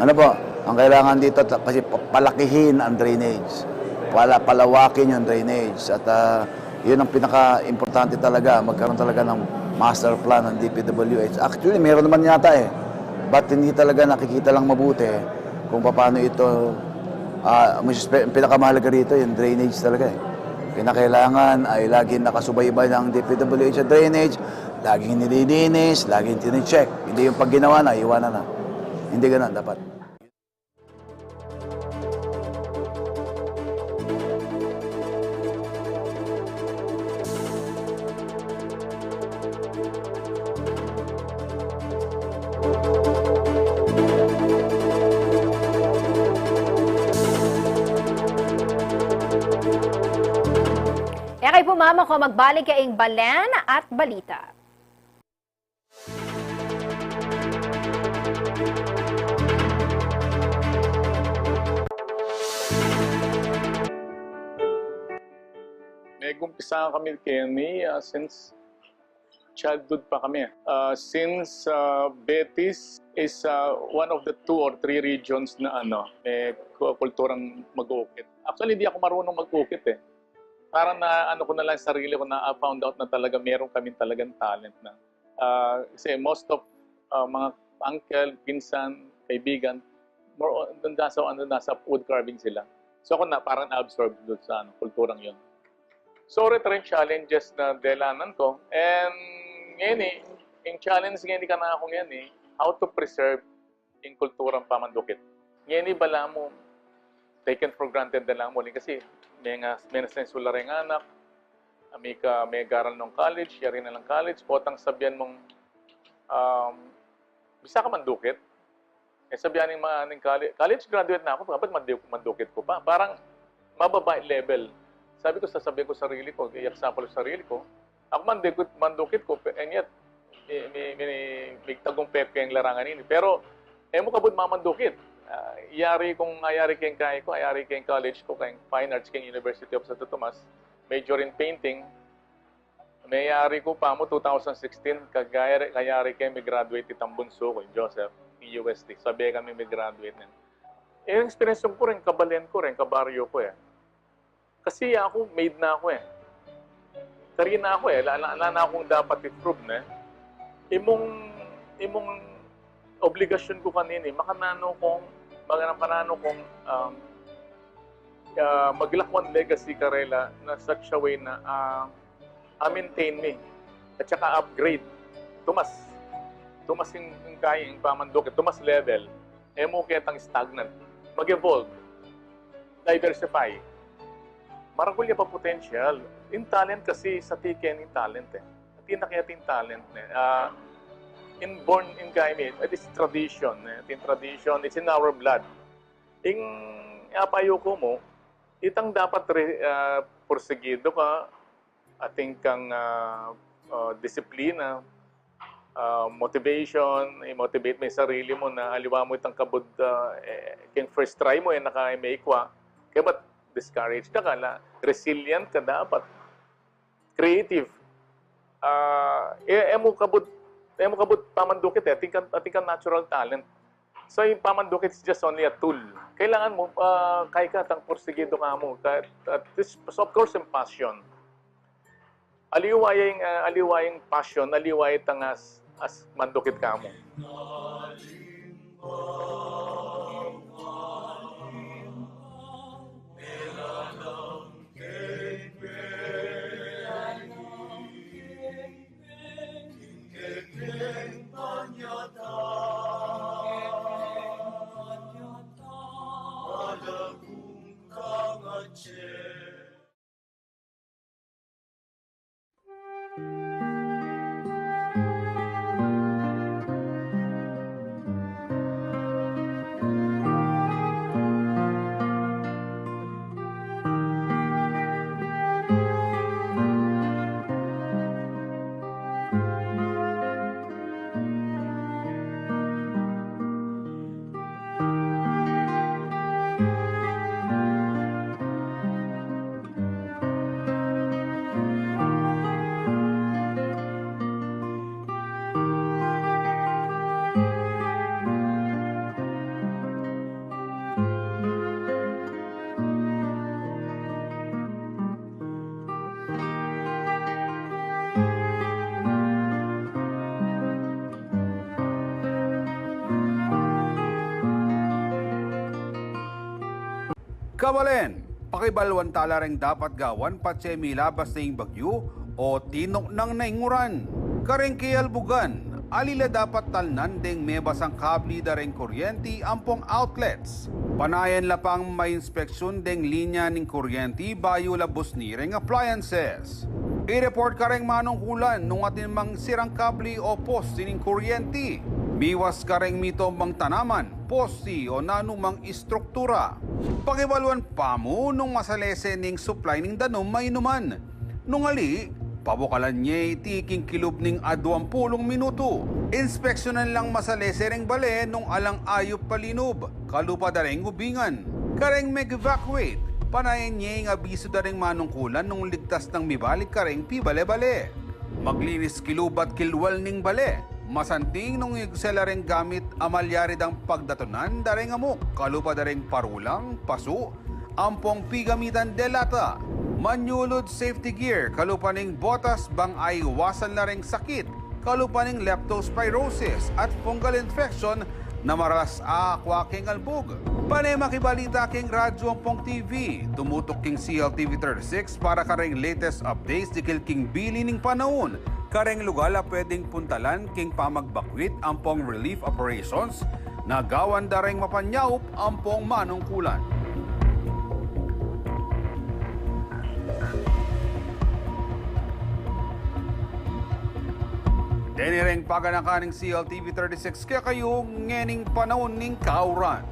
Ano po, ang kailangan dito kasi palakihin ang drainage. Palawakin yung drainage at yun ang pinaka-importante talaga, magkaroon talaga ng master plan ng DPWH. Actually, meron naman yata but hindi talaga nakikita lang mabuti kung paano ito, pinakamahalaga rito yung drainage talaga Pinakailangan ay laging nakasubaybay ng DPWH at drainage, laging nililinis, laging tine-check. Hindi yung pag ginawa na, iwanan na. Hindi ganun dapat. Kaya kayo pumama ko magbalik kaing Balen at Balita. Nag-umpisa kami Kenny since childhood pa kami. Since Betis is one of the 2 or 3 regions na may kulturang mag-uukit. Actually, hindi ako marunong mag-uukit Parang na ko na lang sarili ko na found out na talaga meron kami talagang talent na. Kasi most of mga uncle, pinsan, kaibigan, more on nasa wood carving sila. So ako na parang absorbed doon sa kulturang yun. So ito rin challenges na delanan ko. And ngayon yung challenge ngayon ka na ako ngayon how to preserve yung kulturang pamandukit. Ngayon bala mo, taken for granted na lang mo kasi may nasensula rin anak, may garal ng college, yari na lang college, potang sabihan mong bisa ka mandukit. Sabihan ng mga college graduate na ako, ba't mandukit ko pa? Parang mababa level. Sasabihin ko sarili ko, i-example sa sarili ko, ako mandukit ko, and yet, may tagong pepe ang larangan ini. Pero, mo kabut mamandukit. Ayari kayong kaya ko, ayari kayong college ko, kayong Fine Arts, kayong University of Santo Tomas, major in painting. Mayari ko pa mo 2016, kayari kayo may graduate itang bunso ko, Joseph, UST. Sabi kami may graduate na. Yung experience ko rin, kabalen ko rin, kabaryo ko Kasi ako, made na ako Kari na ako Wala na akong dapat i-prove na. Imong obligasyon ko kanini, makanano kong maglakwan legacy karela na such a way na maintain me at saka upgrade. Tumas yung kaya yung pamandok, tumas level. Mo kitang stagnant. Mag-evolve. Diversify. Maragulya pa potential. In talent kasi sa tiken in talent Tinakiyat in talent inborn in kami, it is tradition. In tradition, it's in our blood. Ing apayo ko mo, itang dapat porsigido ka, ating kang disiplina, motivation, i-motivate mo yung sarili mo na aliwa mo itang kabud, kung first try mo naka-maikwa, kaya ba't discourage ka resilient ka dapat, creative, mo kabut pamandukit ating kan natural talent. So yung pamandukit is just only a tool. Kailangan mo, kaya ka tang porsigido ka mo. This, of course, yung passion. Aliwayang passion, aliway tang as mandukit ka mo. Kabalen, pakibalwan tala ring dapat gawan patse milabas na yung bagyo o tinok ng nainguran. Karing kiyalbugan, alila dapat talnan ding may basang kabli da ring kuryente ampong outlets. Panayan la pang may inspeksyon ding linya ning kuryente bayo labos ni ring appliances. I-report ka ring manungkulan nung atin mang sirang kabli o poste ning kuryente. Miwas ka ring mitombang tanaman, poste o nanumang istruktura. Pakibalwan pa mo nung masalese ning supply ning danom mainuman. Nung ali, pabukalan niya itiking kilob ning 20 minuto. Inspeksyonan lang masalese ring bale nung alang ayop palinob, kalupa da ring ubingan. Kareng mag-evacuate, panayin niya yung abiso da ring manungkulan nung ligtas ng mibalik kareng pibale-bale. Maglinis kilob at kilwal ning bale. Masanting nung igsela ring gamit amalyari dang pagdatunan da ring amok, kalupa da ring parulang, paso, ampong pigamitan delata. Manyulod safety gear, kalupaning botas bang ay iwasan na ring sakit, kalupaning leptospirosis at fungal infection na maralas akwa king albog. Panay makibalita king radyo ang TV, tumutok king CLTV 36 para karing latest updates di king bili ning panahon. Kareng lugar la pwedeng puntalan king pamagbakwit ampong relief operations na gawan da ring mapanyaup ampong manungkulan. Denireng paganakaning CLTV 36 kaya kayo ngening panahon ning kauran.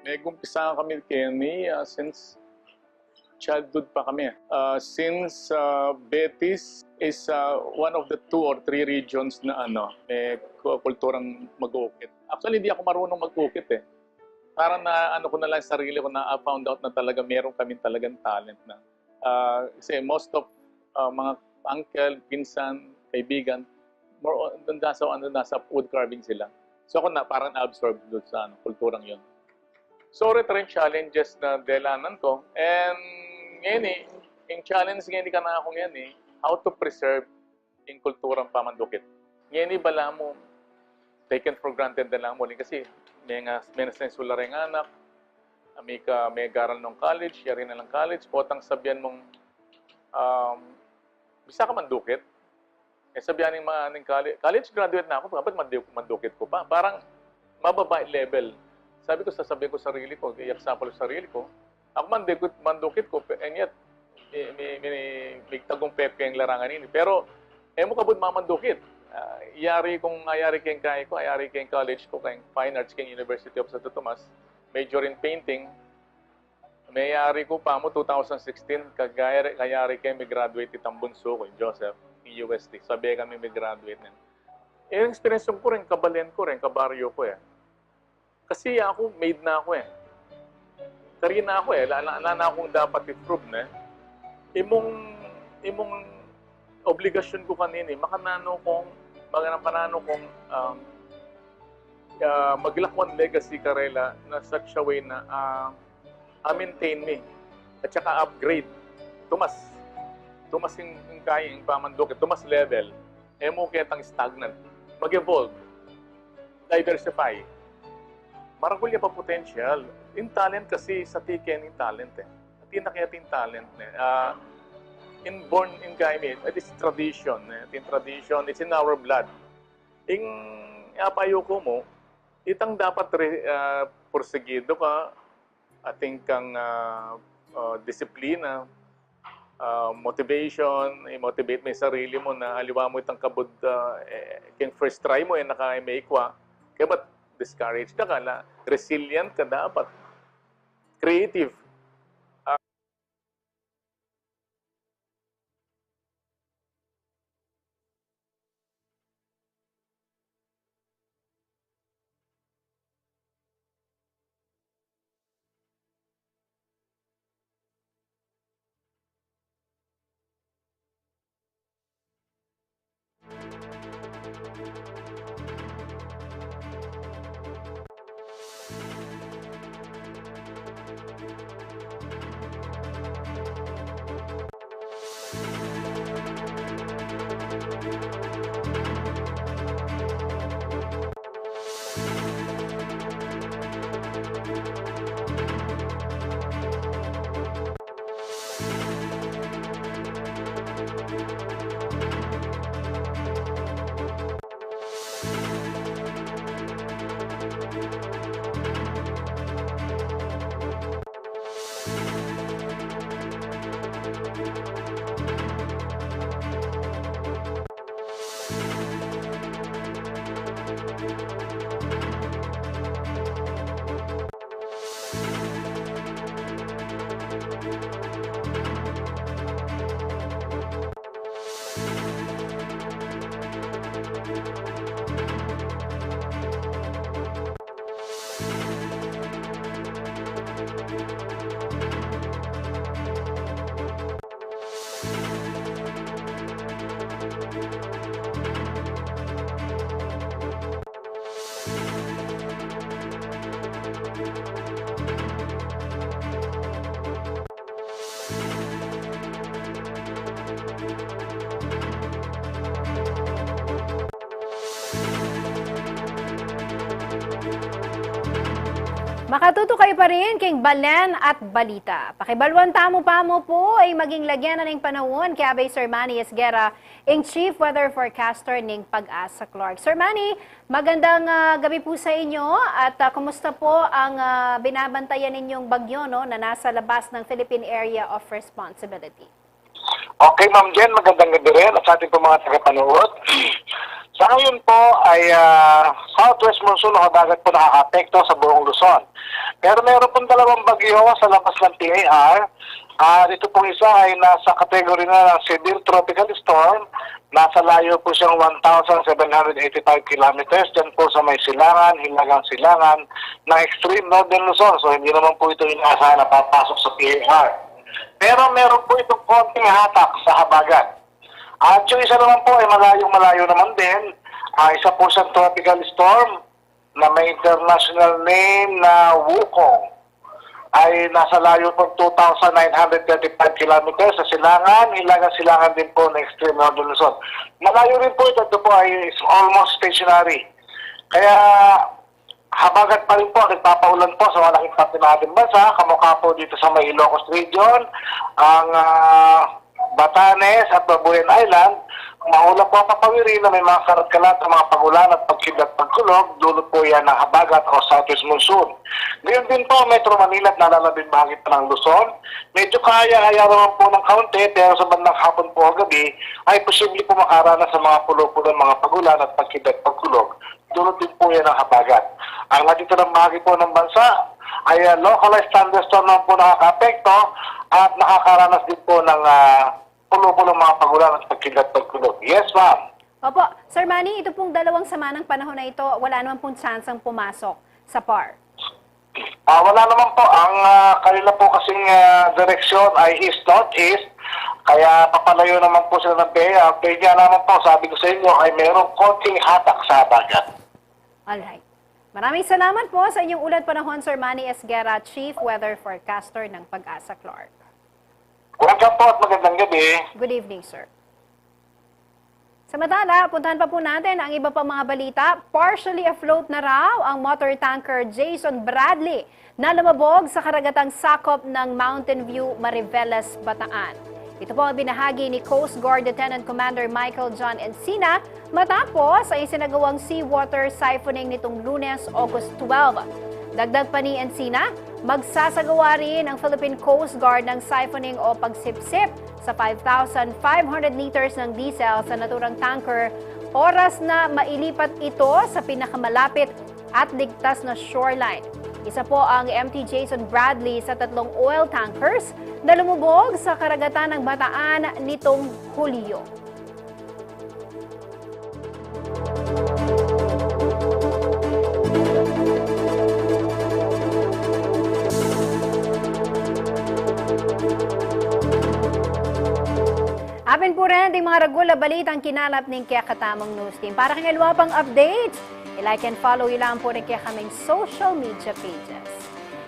May gumpisa kami Kenny since childhood pa kami. Since Betis is one of the 2 or 3 regions na may kulturang mag-uukit. Actually, hindi ako marunong mag-uukit eh. Parang na ko na lang sarili ko na found out na talaga meron kami talagang talent na. Kasi most of mga uncle, pinsan, kaibigan, more on nasa wood carving sila. So ako na parang absorb doon sa kulturang yun. So, rin challenges na delanan ko. And ngayon yung challenge ngayon ka na ako ngayon how to preserve yung kulturang pamandukit. Ngayon bala mo, taken for granted na lang mo kasi may nasensula rin anak, may garal ng college, yari na lang college, potang sabihan mong bisa ka mandukit. Sabihan ng mga college graduate na ako, dapat mandukit ko pa. Parang mababa level. Sasabihin ko sarili ko, i-example sa sarili ko, ako mandukit ko, and yet, may tagong pepe ang larangan ini. Pero, mo kabud mamandukit. Ayari kayong kaya ko, ayari kayong college ko, kayong Fine Arts, kayong University of Santo Tomas, major in painting. Mayari ko pa mo, 2016, kayari kayo may graduate itang bunso ko, Joseph, in UST. Sabi kami may graduate na. Yung experience ko rin, kabalen ko rin, kabaryo ko Kasi ako, made na ako Kari na ako Lala na akong dapat i-prove na. Imong obligasyon ko kanini, makanano kong maglakwan legacy karela na such a way na maintain me. At saka upgrade. Tumas yung kaya, yung pamandok, tumas level. Mo ketang stagnant. Mag-evolve. Diversify. Maragulya pa potential. Yung talent kasi sa tiken yung talent At yung nakita yung talent inborn in Kaimit, it is tradition. Yung tradition, it's in our blood. Yung apayo ko mo, itang dapat porsigido ka, ating kang disiplina, motivation, i-motivate mo yung sarili mo na aliwa mo itang kabud, yung first try mo naka-maikwa. Kaya ba't discouraged ka na resilient ka dapat. Creative. Makatuto kayo pa rin kay Balen at Balita. Pakibalwan tamo po ay maging lagyan na ng panahon kay Abay Sir Manny Esguera, ang Chief Weather Forecaster ng Pag-asa Clark. Sir Manny, magandang gabi po sa inyo at kumusta po ang binabantayan ninyong bagyo na nasa labas ng Philippine Area of Responsibility? Okay, Ma'am Jen, magandang gabi rin at sa ating po mga tagapanood. Sa ngayon po ay southwest monsoon o habagat po nakaka-apekto sa buong Luzon. Pero meron pong dalawang bagyo sa labas ng PAR. Dito pong isa ay nasa kategory na ng severe tropical storm. Nasa layo po siyang 1,785 kilometers dyan po sa may silangan, hilagang silangan ng extreme northern Luzon. So hindi naman po ito inaasahan na papasok sa PAR. Pero meron po itong konting hatak sa habagat. At yung isa naman po ay malayong-malayo naman din. Isa po siyang tropical storm na may international name na Wukong. Ay nasa layo po 2,935 kilometers sa silangan, hilagang silangan din po ng extreme northern Luzon. Malayo rin po ito po ay almost stationary. Kaya habagat pa rin po, nagpapaulan po sa malaking parte ng ating bansa, kamukha po dito sa may Ilocos region, ang Batanes at Babuyan Island. Mahula po ang papawiri na may mga karat-kalat ng mga pagulan at pagkidlat pagkulog, dulot po yan ng habagat o southwest monsoon. Ngayon din po, Metro Manila at nalalabing bahagi pa ng Luzon. Medyo kaya-kaya naman po ng kaunti, pero sa bandang hapon po o gabi, ay posible po makaranas sa mga pulo-pulo ng mga pagulan at pagkidlat pagkulog. Dulot din po yan ng habagat. Ang natitirang bahagi po ng bansa ay localized thunderstorm naman po nakaka-apekto at nakakaranas din po ng pulo-pulo mga pagulan at pagkidlat pagkulog. Yes, ma'am. Opo. Sir Manny, ito pong dalawang sama ng panahon na ito, wala naman pong chance ang pumasok sa PAR. Wala naman po. Ang kanila po kasing direksyon ay east-northeast. Kaya papalayo naman po sila ng PEA. Ang PEA naman po, sabi ko sa inyo, ay mayroong konting hatak sa habagat. Alright. Maraming salamat po sa inyong ulat panahon, Sir Manny Esguera, Chief Weather Forecaster ng Pag-asa Clark. Welcome po at magandang gabi. Good evening, sir. Samantala, puntahan pa po natin ang iba pang mga balita. Partially afloat na raw ang motor tanker Jason Bradley na lumabog sa karagatang sakop ng Mountain View, Mariveles, Bataan. Ito po ang binahagi ni Coast Guard Lieutenant Commander Michael John Encina matapos ay sinagawang seawater siphoning nitong Lunes, August 12. Dagdag pa ni Encina, magsasagawa rin ang Philippine Coast Guard ng siphoning o pagsipsip sa 5,500 liters ng diesel sa naturang tanker, oras na mailipat ito sa pinakamalapit at ligtas na shoreline. Isa po ang MT Jason Bradley sa 3 oil tankers na lumubog sa karagatan ng Bataan nitong Hulyo. Amin po rin ang mga ragula balitang kinalap ng Kaya Katamang News Team. Para kang iluwa pang updates, i-like and follow ilang po rin kaya kaming social media pages.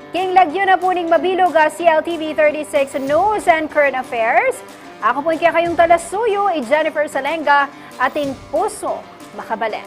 King lagyo na po ning mabilog CLTV 36 News and Current Affairs. Ako po kaya kayong talasuyo, Jennifer Salenga, ating puso makabalen.